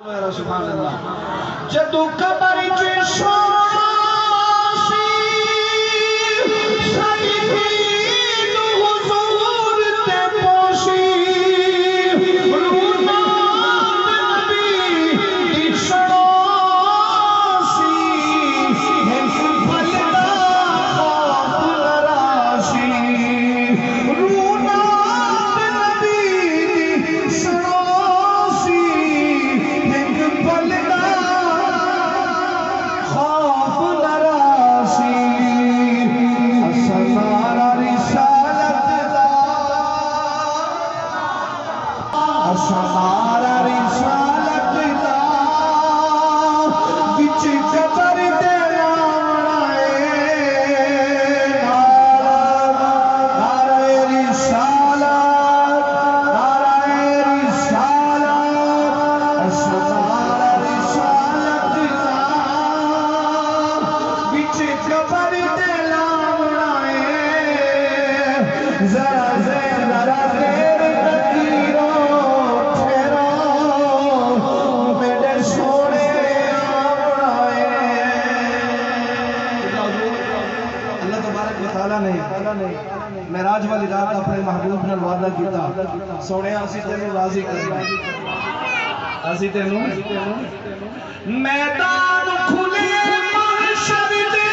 سبحان اللہ جدو قبر چ سونا سی ساری دین حضور تے پوسی رونا نبی دی سنا سی ہن پھلدا خوف نراسی رونا نبی دی سنا سمارا رسالت دا وچ قبر تے راوڑائے نعرہ رسالت نعرہ رسالت سمارا رسالت دا وچ قبر تے راوڑائے ذرا ذرا معراج والی رات اپنے محبوب نال وعدہ کیتا سونے اسی تینوں راضی کرنا اسی تینوں میدان کھلے محشر دے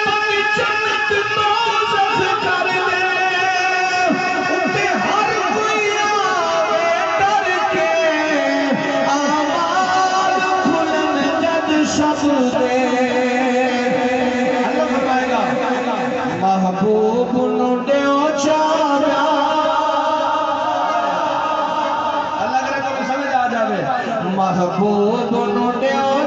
پاک جنت دوزخ کر دے اتے ہر کوئی آوے ڈر کے آواز کھلن جد شب دے محبوب نڈیو چارا اللہ کرے تو سمجھ آ جاوے محبوب نڈیو